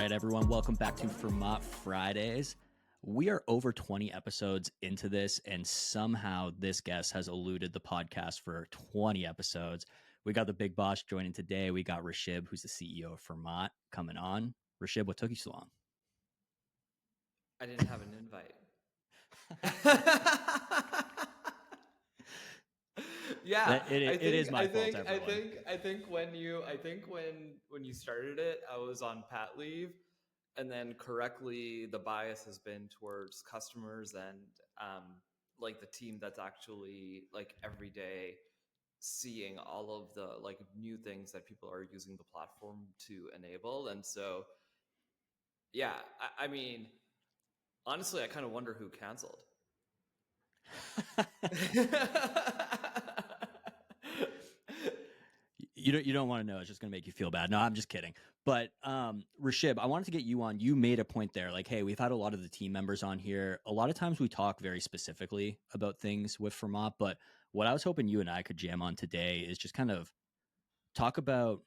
right, everyone, welcome back to FERMAT Fridays. We are over 20 episodes into this, and somehow this guest has eluded the podcast for 20 episodes. We got the big boss joining today. We got Rishabh, who's the CEO of FERMAT, coming on. Rishabh, what took you so long? I didn't have an invite. Yeah, It is my fault, everyone. I think when you started it, I was on pat leave, and then correctly, the bias has been towards customers and like the team that's actually like every day seeing all of the like new things that people are using the platform to enable, and so yeah, I mean, honestly, I kind of wonder who canceled. You don't want to know. It's just going to make you feel bad. No, I'm just kidding. But Rishabh, I wanted to get you on. You made a point there. Like, hey, we've had a lot of the team members on here. A lot of times we talk very specifically about things with FERMAT. But what I was hoping you and I could jam on today is just kind of talk about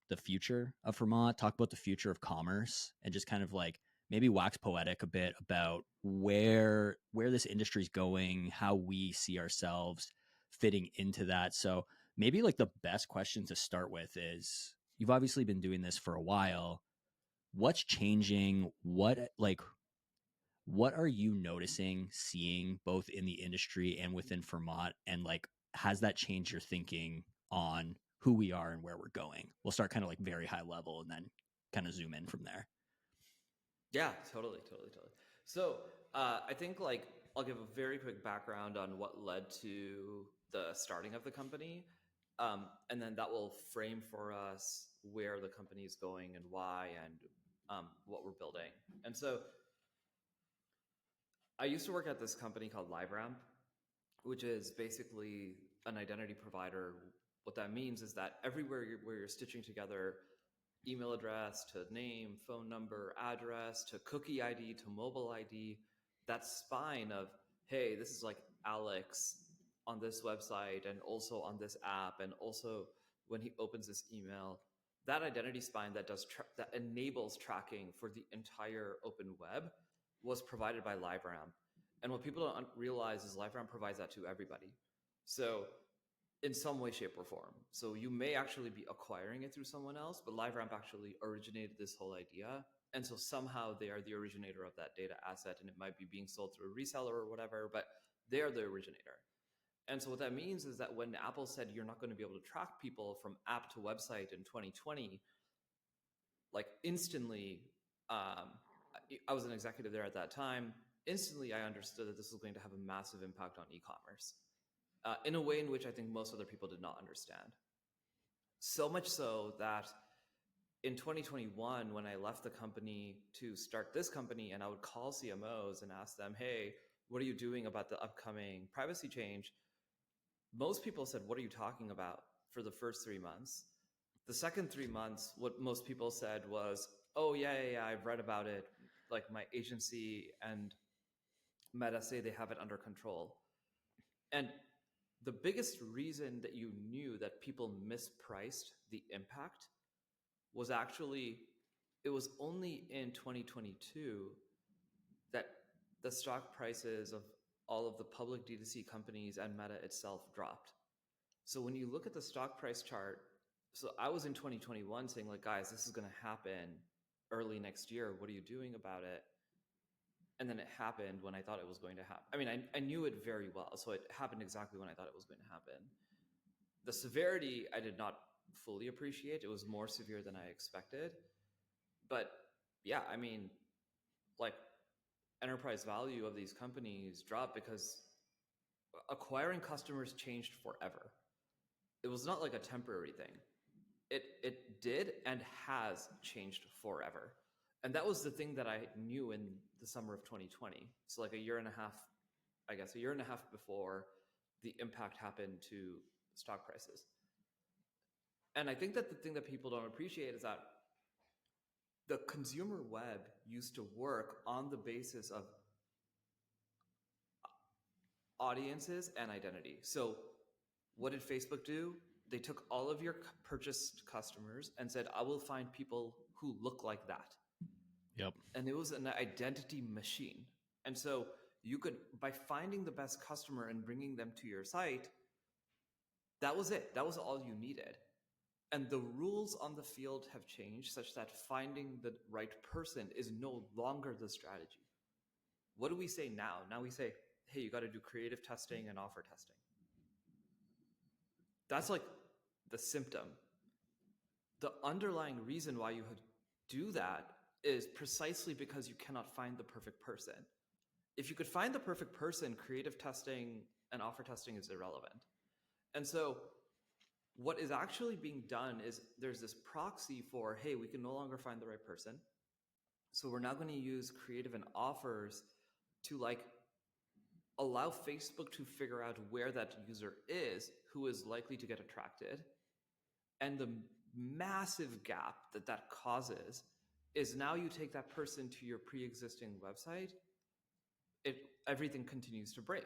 the future of FERMAT, talk about the future of commerce, and just kind of like maybe wax poetic a bit about where this industry is going, how we see ourselves fitting into that. So maybe like the best question to start with is, you've obviously been doing this for a while. What's changing? What are you noticing, seeing both in the industry and within FERMAT? And like, has that changed your thinking on who we are and where we're going? We'll start kind of like very high level and then kind of zoom in from there. Yeah, totally. So I think like I'll give a very quick background on what led to the starting of the company, and then that will frame for us where the company is going and why and what we're building. And so I used to work at this company called LiveRamp, which is basically an identity provider. What that means is that everywhere where you're stitching together email address to name, phone number, address, to cookie ID, to mobile ID, that spine of, hey, this is like Alex on this website and also on this app, and also when he opens this email, that identity spine that that enables tracking for the entire open web was provided by LiveRamp. And what people don't realize is LiveRamp provides that to everybody. So in some way, shape, or form. So you may actually be acquiring it through someone else, but LiveRamp actually originated this whole idea. And so somehow they are the originator of that data asset, and it might be being sold through a reseller or whatever, but they are the originator. And so what that means is that when Apple said you're not going to be able to track people from app to website in 2020, like instantly, I was an executive there at that time. Instantly, I understood that this was going to have a massive impact on e-commerce. In a way in which I think most other people did not understand. So much so that in 2021, when I left the company to start this company, and I would call CMOs and ask them, hey, what are you doing about the upcoming privacy change? Most people said, what are you talking about, for the first 3 months. The second 3 months, what most people said was, oh, yeah, I've read about it. Like my agency and Meta say they have it under control. And the biggest reason that you knew that people mispriced the impact was actually, it was only in 2022 that the stock prices of all of the public D2C companies and Meta itself dropped. So when you look at the stock price chart, so I was in 2021 saying like, guys, this is going to happen early next year. What are you doing about it? And then it happened when I thought it was going to happen. I mean, I knew it very well. So it happened exactly when I thought it was going to happen. The severity, I did not fully appreciate. It was more severe than I expected. But yeah, I mean, like enterprise value of these companies dropped because acquiring customers changed forever. It was not like a temporary thing. It did and has changed forever. And that was the thing that I knew in the summer of 2020. So like a year and a half before the impact happened to stock prices. And I think that the thing that people don't appreciate is that the consumer web used to work on the basis of audiences and identity. So what did Facebook do? They took all of your purchased customers and said, I will find people who look like that. Yep. and it was an identity machine. And so you could, by finding the best customer and bringing them to your site, that was it. That was all you needed. And the rules on the field have changed such that finding the right person is no longer the strategy. What do we say now? Now we say, hey, you got to do creative testing and offer testing. That's like the symptom. The underlying reason why you do that is precisely because you cannot find the perfect person. If you could find the perfect person, creative testing and offer testing is irrelevant. And so what is actually being done is there's this proxy for, hey, we can no longer find the right person. So we're now going to use creative and offers to like allow Facebook to figure out where that user is who is likely to get attracted. And the massive gap that that causes is now you take that person to your pre-existing website, everything continues to break.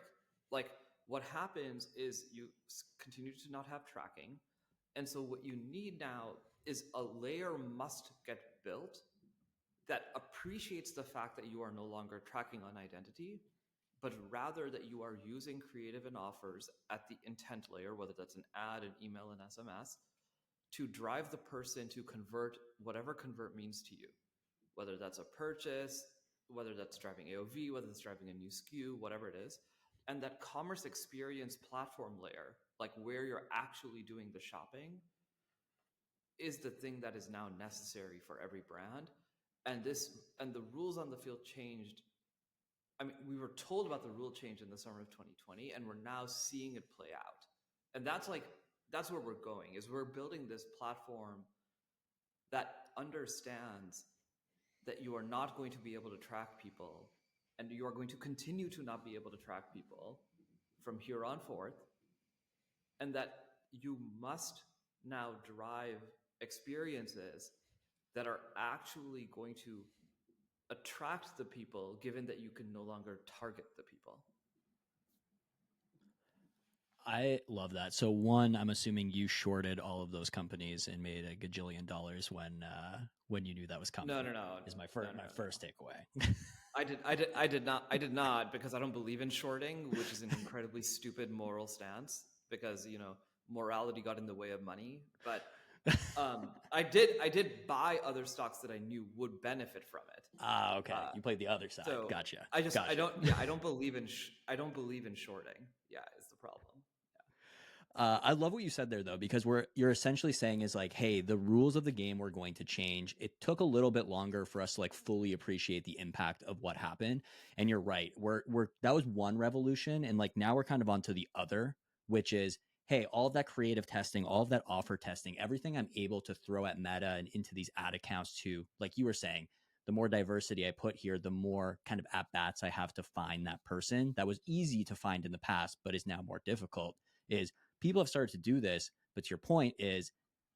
Like what happens is you continue to not have tracking. And so what you need now is a layer must get built that appreciates the fact that you are no longer tracking on identity, but rather that you are using creative and offers at the intent layer, whether that's an ad, an email, an SMS, to drive the person to convert whatever convert means to you, whether that's a purchase, whether that's driving AOV, whether it's driving a new SKU, whatever it is. And that commerce experience platform layer, like where you're actually doing the shopping, is the thing that is now necessary for every brand. And the rules on the field changed. I mean, we were told about the rule change in the summer of 2020, and we're now seeing it play out. And that's where we're going, is we're building this platform that understands that you are not going to be able to track people, and you are going to continue to not be able to track people from here on forth, and that you must now drive experiences that are actually going to attract the people, given that you can no longer target the people. I love that. So one, I'm assuming you shorted all of those companies and made a gajillion dollars when you knew that was coming. No. Is my first takeaway. I did not, because I don't believe in shorting, which is an incredibly stupid moral stance, because morality got in the way of money. But I did buy other stocks that I knew would benefit from it. Okay. You played the other side. So Gotcha. I don't believe in shorting. Yeah, is the problem. I love what you said there, though, because you're essentially saying is like, hey, the rules of the game were going to change. It took a little bit longer for us to like fully appreciate the impact of what happened. And you're right. That was one revolution. And like now we're kind of onto the other, which is, hey, all of that creative testing, all of that offer testing, everything I'm able to throw at Meta and into these ad accounts to, like you were saying, the more diversity I put here, the more kind of at bats I have to find that person that was easy to find in the past, but is now more difficult. Is people have started to do this, but to your point is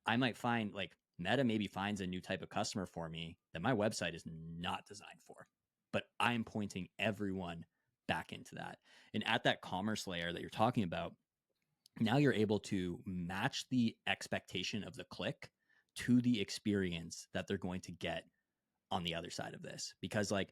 I might find like Meta maybe finds a new type of customer for me that my website is not designed for, but I'm pointing everyone back into that. And at that commerce layer that you're talking about, now you're able to match the expectation of the click to the experience that they're going to get on the other side of this. Because like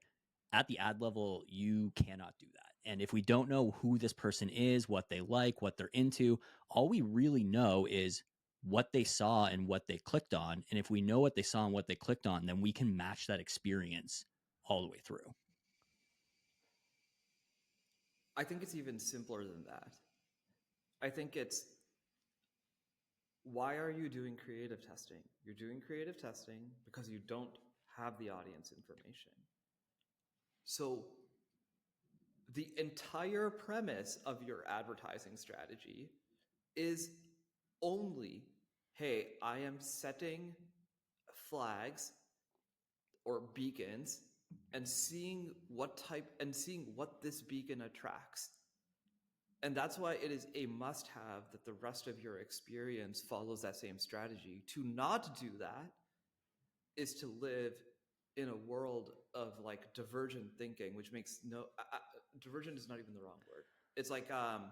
at the ad level, you cannot do that. And if we don't know who this person is, what they like, what they're into, all we really know is what they saw and what they clicked on. And if we know what they saw and what they clicked on, then we can match that experience all the way through. I think it's even simpler than that. I think it's, why are you doing creative testing? You're doing creative testing because you don't have the audience information. So the entire premise of your advertising strategy is only, hey, I am setting flags or beacons and seeing what this beacon attracts. And that's why it is a must-have that the rest of your experience follows that same strategy. To not do that is to live in a world of like divergent thinking, which makes divergent is not even the wrong word. It's like I'm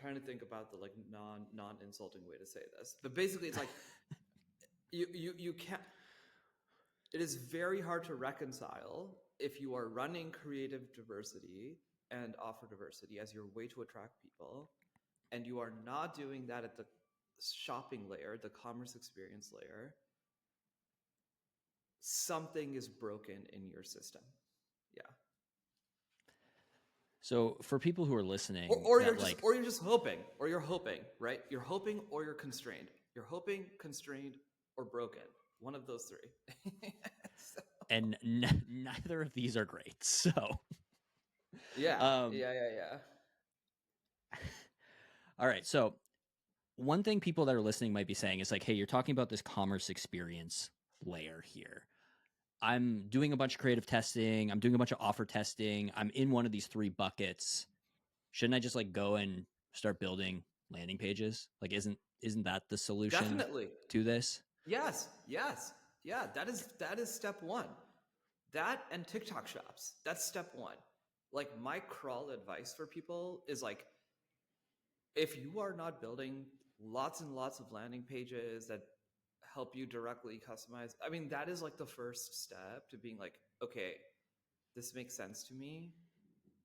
trying to think about the like non-insulting way to say this, but basically it's like you can't. It is very hard to reconcile if you are running creative diversity and offer diversity as your way to attract people, and you are not doing that at the shopping layer, the commerce experience layer. Something is broken in your system. Yeah. So for people who are listening Or you're that just like, or you're just hoping, or you're hoping, right? You're hoping or you're constrained. You're hoping, constrained, or broken. One of those three. So, and neither of these are great. So, yeah, um, yeah. all right. So one thing people that are listening might be saying is like, hey, you're talking about this commerce experience layer here. I'm doing a bunch of creative testing. I'm doing a bunch of offer testing. I'm in one of these three buckets. Shouldn't I just like go and start building landing pages? Like, isn't that the solution Definitely. to this? Yes. Yeah, that is step one. That and TikTok shops. That's step one. Like my crawl advice for people is like, if you are not building lots and lots of landing pages that help you directly customize, I mean, that is like the first step to being like, okay, this makes sense to me.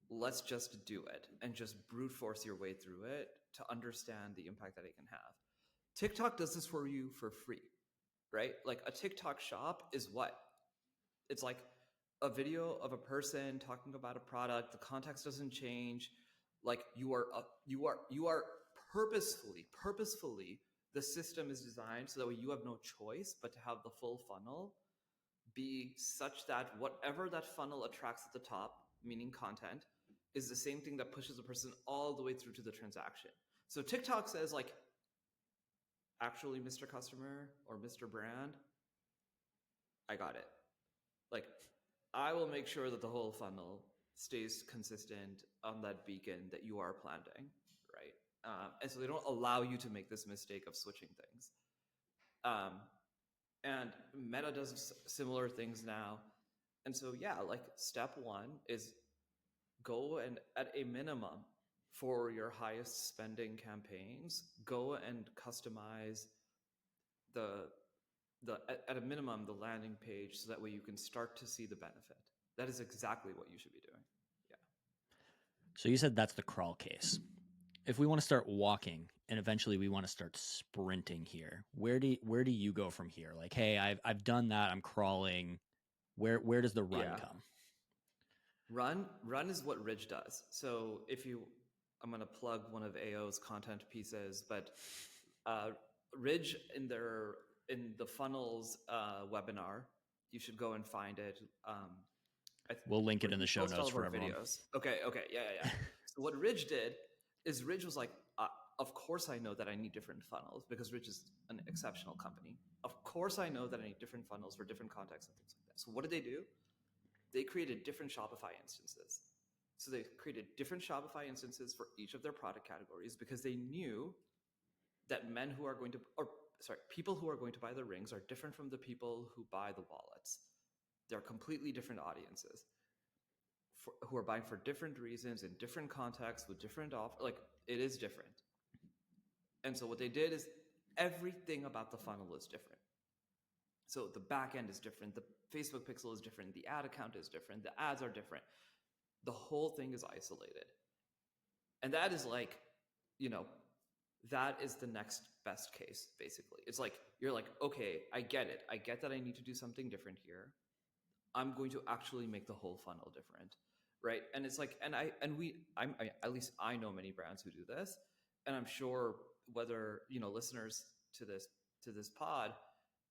Let's just do it and just brute force your way through it to understand the impact that it can have. TikTok does this for you for free, right? Like a TikTok shop is what? It's like a video of a person talking about a product. The context doesn't change. Like you are purposefully, the system is designed so that way you have no choice but to have the full funnel be such that whatever that funnel attracts at the top, meaning content, is the same thing that pushes a person all the way through to the transaction. So TikTok says like, actually, Mr. Customer or Mr. Brand, I got it. Like, I will make sure that the whole funnel stays consistent on that beacon that you are planting, right? And so they don't allow you to make this mistake of switching things. Um, and Meta does similar things now. And so, yeah, like step one is go and at a minimum for your highest spending campaigns, go and customize the at a minimum the landing page so that way you can start to see the benefit. That is exactly what you should be doing. Yeah. So you said that's the crawl case. If we want to start walking and eventually we want to start sprinting here, where do you go from here? Like, hey, I've done that. I'm crawling. Where does the run Yeah. come? Run is what Ridge does. So if you, I'm going to plug one of AO's content pieces, but uh, Ridge in the funnels webinar, you should go and find it. We'll link it in the We show post all notes of for our everyone. videos. Okay, yeah. So what Ridge did is Ridge was like, of course I know that I need different funnels because Ridge is an exceptional company. Of course I know that I need different funnels for different contexts and things like that. So what did they do? They created different Shopify instances. So they created different Shopify instances for each of their product categories because they knew that people who are going to buy the rings are different from the people who buy the wallets. They're completely different audiences who are buying for different reasons in different contexts with different offer. Like it is different. And so what they did is everything about the funnel is different. So the back end is different. The Facebook pixel is different. The ad account is different. The ads are different. The whole thing is isolated. And that is like, you know, that is the next best case, basically. It's like, you're like, okay, I get it. I get that I need to do something different here. I'm going to actually make the whole funnel different. Right. And it's like, at least I know many brands who do this. And I'm sure whether, listeners to this pod,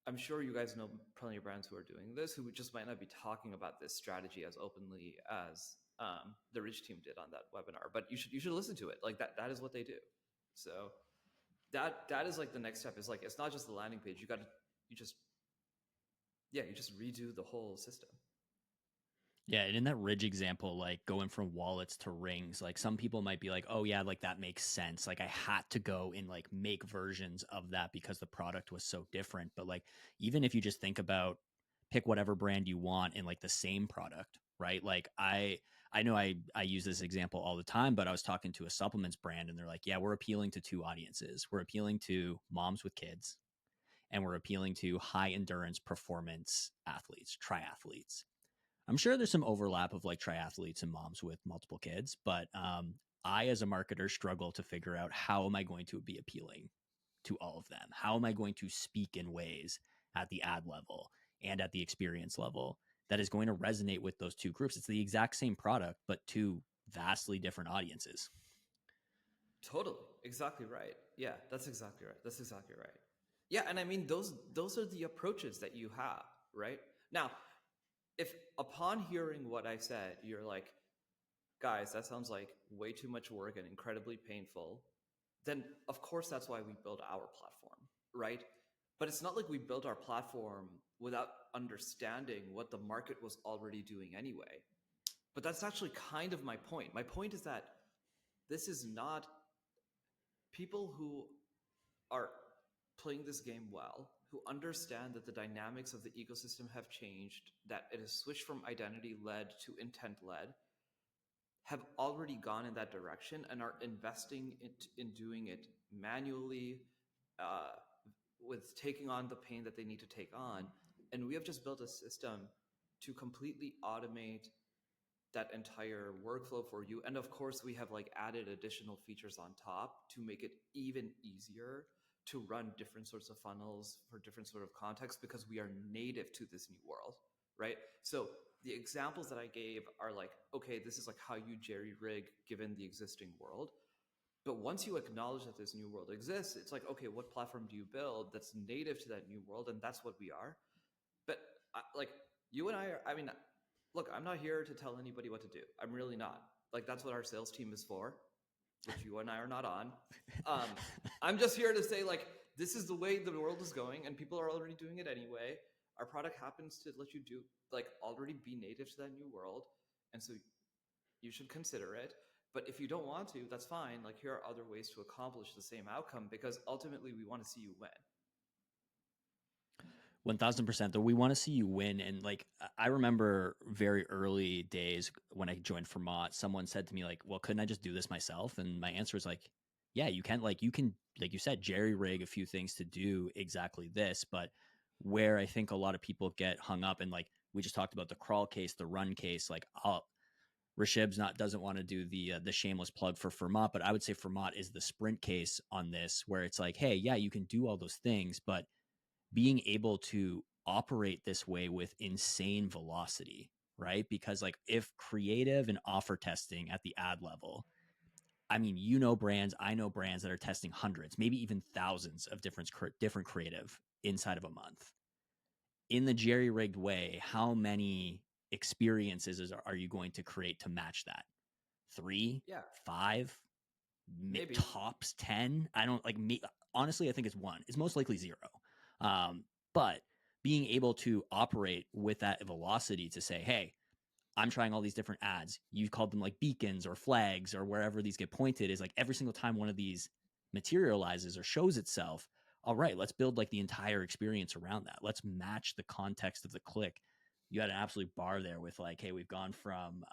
I'm sure you guys know plenty of brands who are doing this, who just might not be talking about this strategy as openly as the Rich team did on that webinar. But you should listen to it. Like that is what they do. So that is like the next step. Is like it's not just the landing page. You just redo the whole system. Yeah, and in that Ridge example, like going from wallets to rings, like some people might be like, "Oh yeah, like that makes sense." Like I had to go and like make versions of that because the product was so different. But like even if you just think about pick whatever brand you want in like the same product, right? Like I know I use this example all the time, but I was talking to a supplements brand and they're like, "Yeah, we're appealing to two audiences. We're appealing to moms with kids and we're appealing to high endurance performance athletes, triathletes. I'm sure there's some overlap of like triathletes and moms with multiple kids, but I, as a marketer, struggle to figure out how am I going to be appealing to all of them? How am I going to speak in ways at the ad level and at the experience level that is going to resonate with those two groups? It's the exact same product, but two vastly different audiences. Totally. Exactly right. Yeah, that's exactly right. That's exactly right. Yeah, and I mean those are the approaches that you have, right? Now, if upon hearing what I said, you're like, guys, that sounds like way too much work and incredibly painful, then of course that's why we built our platform, right? But it's not like we built our platform without understanding what the market was already doing anyway. But that's actually kind of my point. My point is that this is not people who are playing this game well, who understand that the dynamics of the ecosystem have changed, that it has switched from identity led to intent led, have already gone in that direction and are investing in doing it manually, uh, with taking on the pain that they need to take on. And we have just built a system to completely automate that entire workflow for you. And of course, we have like added additional features on top to make it even easier to run different sorts of funnels for different sort of contexts because we are native to this new world, right? So the examples that I gave are like, okay, this is like how you jerry rig given the existing world. But once you acknowledge that this new world exists, it's like, okay, what platform do you build that's native to that new world? And that's what we are. But like you and I are, I mean, look, I'm not here to tell anybody what to do. I'm really not. Like that's what our sales team is for, which you and I are not on. Um, I'm just here to say like this is the way the world is going, and people are already doing it anyway. Our product happens to let you do like already be native to that new world, and so you should consider it. But if you don't want to, that's fine. Like here are other ways to accomplish the same outcome because ultimately we want to see you win. 1000%, though. We want to see you win. And like, I remember very early days when I joined FERMAT, someone said to me like, well, couldn't I just do this myself? And my answer was like, yeah, you can. Like, you can, like you said, jerry rig a few things to do exactly this. But where I think a lot of people get hung up, and like we just talked about the crawl case, the run case, like Rishab's not doesn't want to do the shameless plug for FERMAT, but I would say FERMAT is the sprint case on this, where it's like, hey, yeah, you can do all those things, but being able to operate this way with insane velocity, right? Because like if creative and offer testing at the ad level, I mean, you know brands, I know brands that are testing hundreds, maybe even thousands of different creative inside of a month. In the jerry rigged way, how many experiences are you going to create to match that? Three, Yeah, five, maybe. tops 10. I don't like me. Honestly, I think it's one. It's most likely zero. Um, but being able to operate with that velocity to say, hey, I'm trying all these different ads. You called them like beacons or flags or wherever these get pointed, is like every single time one of these materializes or shows itself. All right, let's build like the entire experience around that. Let's match the context of the click. You had an absolute bar there with like, hey, we've gone from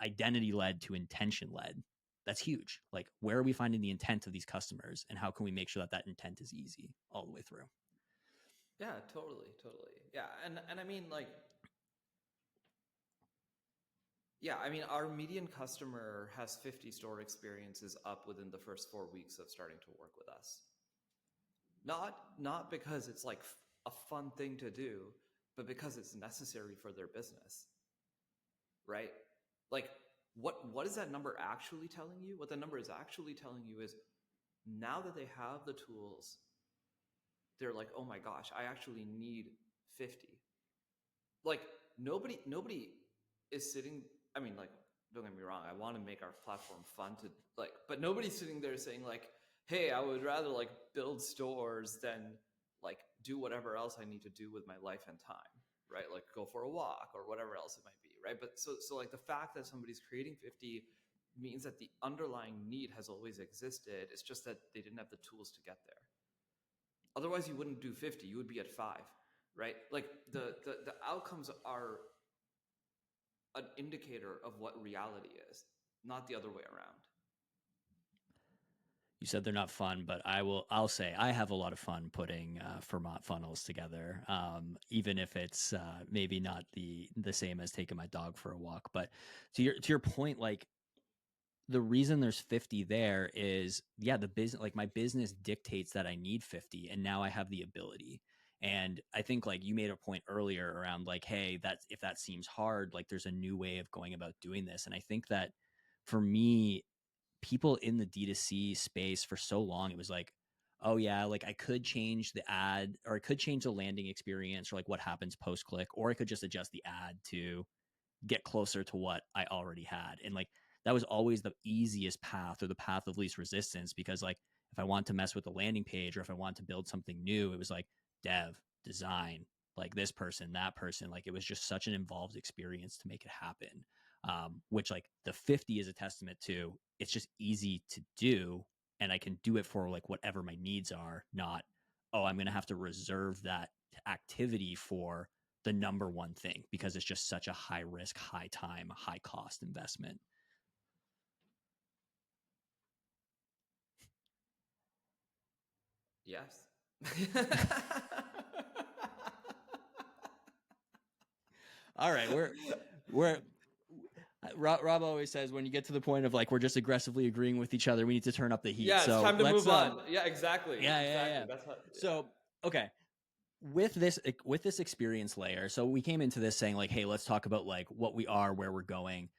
identity led to intention led. That's huge. Like, where are we finding the intent of these customers, and how can we make sure that that intent is easy all the way through? Yeah, totally, totally. Yeah, and I mean like yeah, I mean our median customer has 50 store experiences up within the first 4 weeks of starting to work with us. Not because it's like a fun thing to do, but because it's necessary for their business, right? Like what is that number actually telling you? What the number is actually telling you is now that they have the tools, they're like, "Oh my gosh, I actually need 50." Like nobody is sitting, I mean like don't get me wrong, I want to make our platform fun to like, but nobody's sitting there saying like, hey, I would rather like build stores than like do whatever else I need to do with my life and time, right? Like go for a walk or whatever else it might be, right? But so like the fact that somebody's creating 50 means that the underlying need has always existed. It's just that they didn't have the tools to get there. Otherwise you wouldn't do 50, you would be at 5, right? Like the outcomes are an indicator of what reality is, not the other way around. You said they're not fun, but I'll say I have a lot of fun putting FERMAT funnels together, even if it's maybe not the same as taking my dog for a walk. But to your point, like the reason there's 50 there is, yeah, the business, like my business dictates that I need 50, and now I have the ability. And I think like you made a point earlier around like, hey, that's, if that seems hard, like there's a new way of going about doing this. And I think that for me, people in the D2C space for so long, it was like, oh yeah, like I could change the ad, or I could change the landing experience, or like what happens post click, or I could just adjust the ad to get closer to what I already had. And like that was always the easiest path, or the path of least resistance, because like if I want to mess with the landing page, or if I want to build something new, it was like dev, design, like this person, that person. Like it was just such an involved experience to make it happen. Which like the 50 is a testament to. It's just easy to do, and I can do it for like whatever my needs are, not, oh, I'm going to have to reserve that activity for the number one thing, because it's just such a high risk, high time, high cost investment. Yes. All right, we're Rob always says when you get to the point of like we're just aggressively agreeing with each other, we need to turn up the heat. Yeah, it's So time to let's move on. Yeah, exactly. yeah. Exactly. That's how. Yeah. So okay, with this experience layer, so we came into this saying like, hey, let's talk about like what we are, where we're going.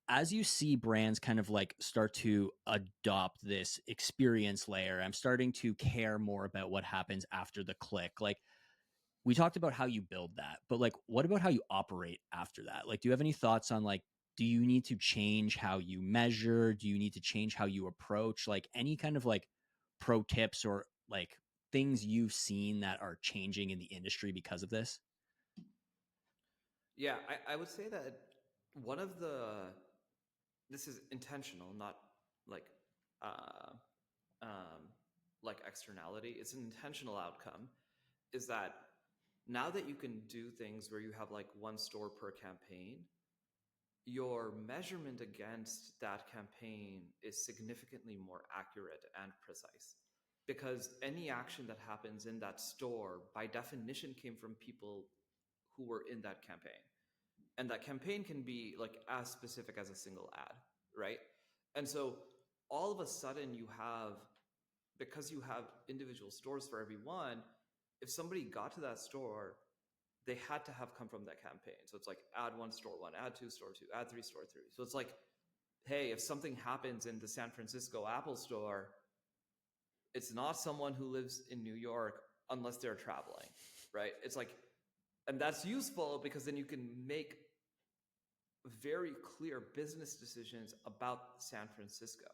As you see brands kind of like start to adopt this experience layer, I'm starting to care more about what happens after the click. Like we talked about how you build that, but like what about how you operate after that? Like do you have any thoughts on like, do you need to change how you measure? Do you need to change how you approach? Like any kind of like pro tips, or like things you've seen that are changing in the industry because of this? Yeah, I would say that one of the this is intentional, not like uh, um, like externality. It's an intentional outcome. Is that now that you can do things where you have like one store per campaign, your measurement against that campaign is significantly more accurate and precise, because any action that happens in that store by definition came from people who were in that campaign, and that campaign can be like as specific as a single ad, right? And so all of a sudden you have, because you have individual stores for everyone, if somebody got to that store, they had to have come from that campaign. So it's like ad one, store one, ad two, store two, ad three, store three. So it's like, hey, if something happens in the San Francisco Apple store, it's not someone who lives in New York unless they're traveling, right? It's like, and that's useful because then you can make very clear business decisions about San Francisco,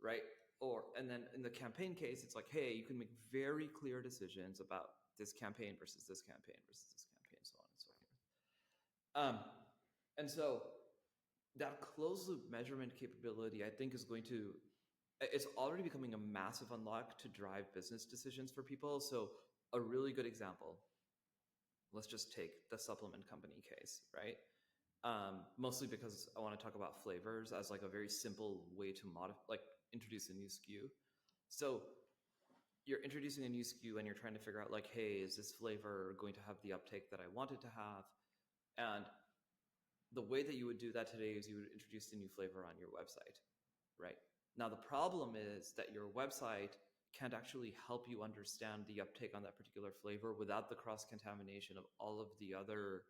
right? Or, and then in the campaign case, it's like, hey, you can make very clear decisions about this campaign versus this campaign versus this campaign, so on and so forth. And so that closed loop measurement capability, I think, is going to, it's already becoming a massive unlock to drive business decisions for people. So a really good example, let's just take the supplement company case, right? Mostly because I want to talk about flavors as like a very simple way to like introduce a new SKU. So you're introducing a new SKU and you're trying to figure out like, hey, is this flavor going to have the uptake that I want it to have? And the way that you would do that today is you would introduce the new flavor on your website, right? Now, the problem is that your website can't actually help you understand the uptake on that particular flavor without the cross-contamination of all of the other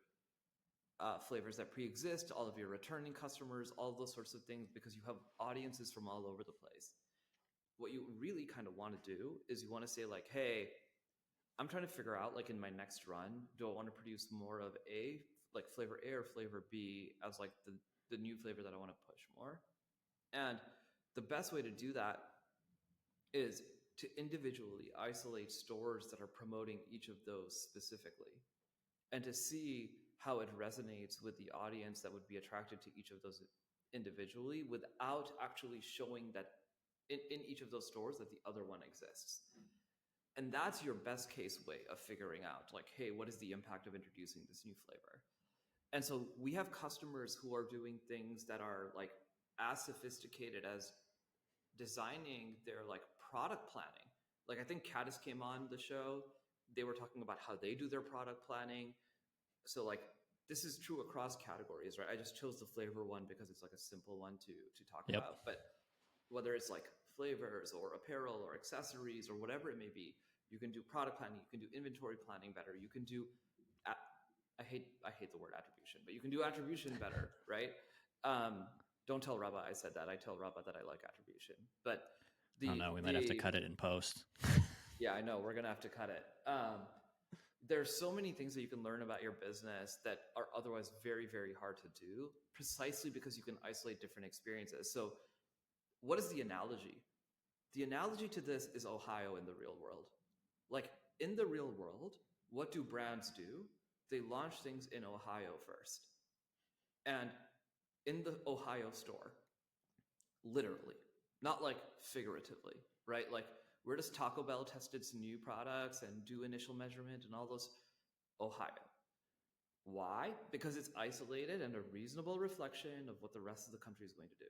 flavors that pre-exist, all of your returning customers, all of those sorts of things, because you have audiences from all over the place. What you really kind of want to do is you want to say like, hey, I'm trying to figure out like in my next run, do I want to produce more of A, like flavor A, or flavor B as like the new flavor that I want to push more? And the best way to do that is to individually isolate stores that are promoting each of those specifically, and to see how it resonates with the audience that would be attracted to each of those individually without actually showing that in each of those stores that the other one exists. And that's your best case way of figuring out like, hey, what is the impact of introducing this new flavor? And so we have customers who are doing things that are like as sophisticated as designing their like product planning. Like I think Caddis came on the show. They were talking about how they do their product planning. So like this is true across categories, right? I just chose the flavor one because it's like a simple one to talk Yep. about. But whether it's like flavors or apparel or accessories or whatever it may be, you can do product planning, you can do inventory planning better, you can do I hate the word attribution, but you can do attribution better, right? Don't tell Rabba I said that. I tell Rabba that I like attribution, but I don't know. We might have to cut it in post. yeah, I know we're gonna have to cut it. There's so many things that you can learn about your business that are otherwise very, very hard to do, precisely because you can isolate different experiences. So, what is the analogy? The analogy to this is Ohio in the real world. Like in the real world, what do brands do? They launch things in Ohio first. And in the Ohio store, literally, not like figuratively, right? Like where does Taco Bell test its new products and do initial measurement and all those? Ohio. Why? Because it's isolated and a reasonable reflection of what the rest of the country is going to do.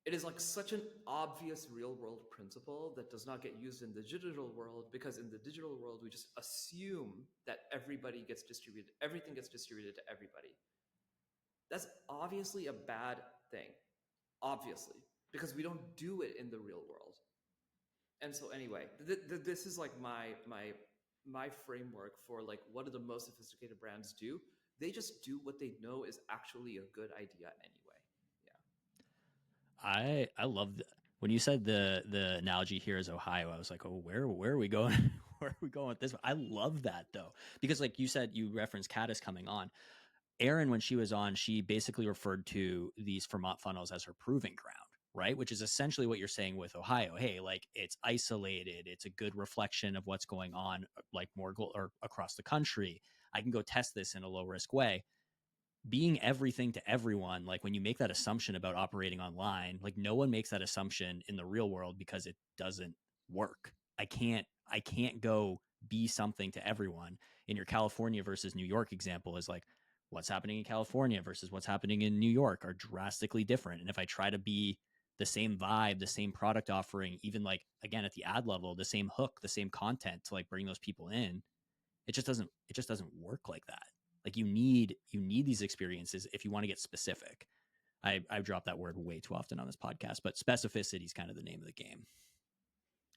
It is like such an obvious real world principle that does not get used in the digital world, because in the digital world, we just assume that everybody gets distributed, everything gets distributed to everybody. That's obviously a bad thing, obviously, because we don't do it in the real world. And so anyway, this is like my framework for like what do the most sophisticated brands do? They just do what they know is actually a good idea anyway. I love when you said the analogy here is Ohio. I was like, oh, where are we going? Where are we going with this? I love that though, because like you said, you referenced Caddis coming on. Erin, when she was on, she basically referred to these FERMAT funnels as her proving ground, right? Which is essentially what you're saying with Ohio. Hey, like it's isolated. It's a good reflection of what's going on, like or across the country. I can go test this in a low risk way. Being everything to everyone, like when you make that assumption about operating online, like no one makes that assumption in the real world because it doesn't work. I can't go be something to everyone. In your California versus New York example is like what's happening in California versus what's happening in New York are drastically different. And if I try to be the same vibe, the same product offering, even like again at the ad level, the same hook, the same content to like bring those people in, it just doesn't work like that. Like you need these experiences if you want to get specific. I've dropped that word way too often on this podcast, but specificity is kind of the name of the game.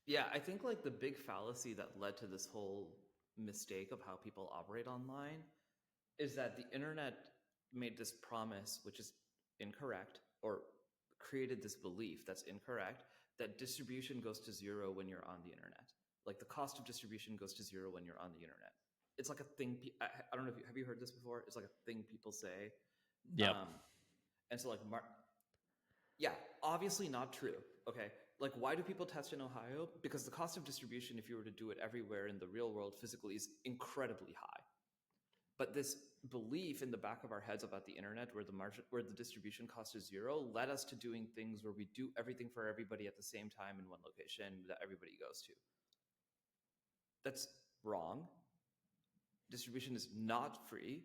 Yeah, I think like the big fallacy that led to this whole mistake of how people operate online is that the internet made this promise, which is incorrect, or created this belief that's incorrect, that distribution goes to zero when you're on the internet. Like the cost of distribution goes to zero when you're on the internet. It's like a thing. I don't know if have you heard this before? It's like a thing people say. Yep. And so like, yeah, obviously not true. Okay. Like, why do people test in Ohio? Because the cost of distribution, if you were to do it everywhere in the real world physically, is incredibly high. But this belief in the back of our heads about the internet, where the distribution cost is zero, led us to doing things where we do everything for everybody at the same time in one location that everybody goes to. That's wrong. Distribution is not free.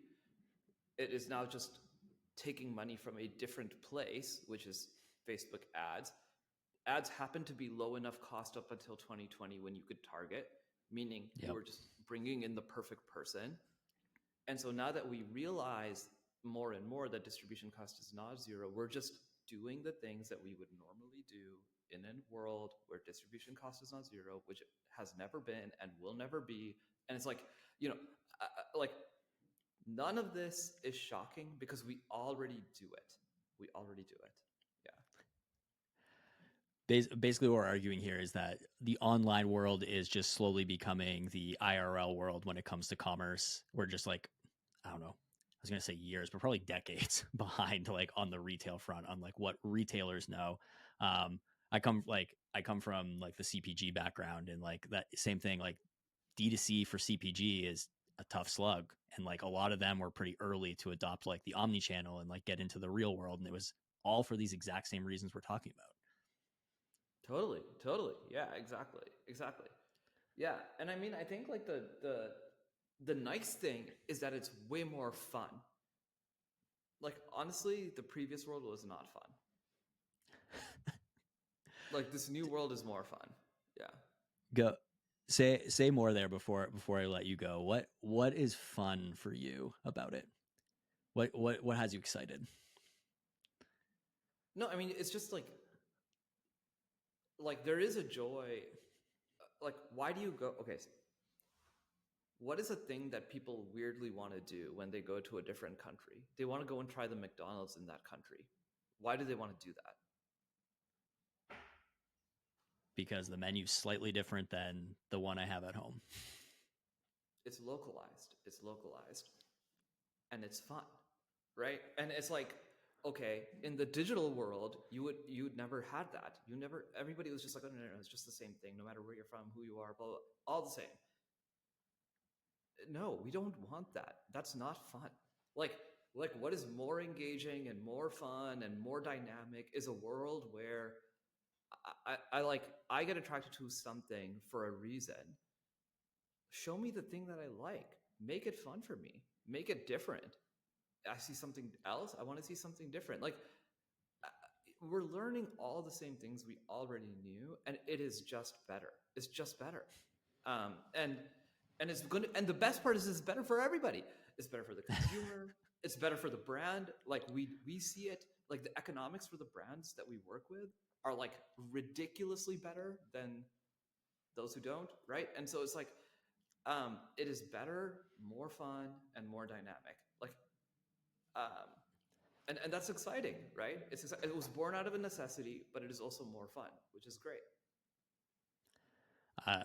It is now just taking money from a different place, which is Facebook ads. Ads happen to be low enough cost up until 2020 when you could target, meaning you were just bringing in the perfect person. And so now that we realize more and more that distribution cost is not zero, we're just doing the things that we would normally do in a world where distribution cost is not zero, which it has never been and will never be. And it's like, like none of this is shocking because we already do it. We already do it. Basically what we're arguing here is that the online world is just slowly becoming the IRL world when it comes to commerce. We're just like, I don't know, I was going to say years, but probably decades behind, like on the retail front, on like what retailers know. I come from like the CPG background, and like that same thing, like D2C for CPG is a tough slug. And like a lot of them were pretty early to adopt like the omni channel and like get into the real world. And it was all for these exact same reasons we're talking about. Totally. Yeah, exactly. Yeah, and I mean, I think like the nice thing is that it's way more fun. Like honestly, the previous world was not fun. Like this new world is more fun. Yeah. Go say more there before I let you go. What is fun for you about it? What has you excited? No, I mean it's just like there is a joy. Like why do you go? Okay, so what is a thing that people weirdly want to do when they go to a different country? They want to go and try the McDonald's in that country. Why do they want to do that? Because the menu's slightly different than the one I have at home. It's localized. It's localized. And it's fun. Right? And it's like, okay, in the digital world, you'd never had that. You never everybody was just like, oh no, it's just the same thing, no matter where you're from, who you are, blah, blah, all the same. No, we don't want that. That's not fun. Like like what is more engaging and more fun and more dynamic is a world where I get attracted to something for a reason. Show me the thing that I like. Make it fun for me. Make it different. I see something else. I want to see something different. Like we're learning all the same things we already knew, and it is just better. It's just better. Um, and and it's going to. And the best part is, it's better for everybody. It's better for the consumer. It's better for the brand. Like we see it. Like the economics for the brands that we work with are like ridiculously better than those who don't, right? And so it's like it is better, more fun, and more dynamic. Like um, and that's exciting, right? It was born out of a necessity, but it is also more fun, which is great. Uh,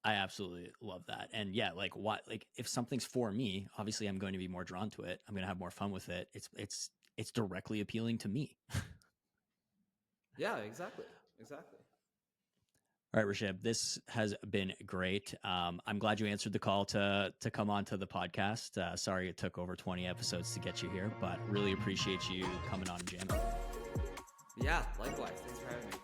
I absolutely love that. And yeah, like what, like if something's for me, obviously I'm going to be more drawn to it. I'm going to have more fun with it. It's directly appealing to me. Yeah, exactly, exactly. All right, Rishabh, this has been great. I'm glad you answered the call to come on to the podcast. Sorry it took over 20 episodes to get you here, but really appreciate you coming on and jamming. Yeah, likewise. Thanks for having me.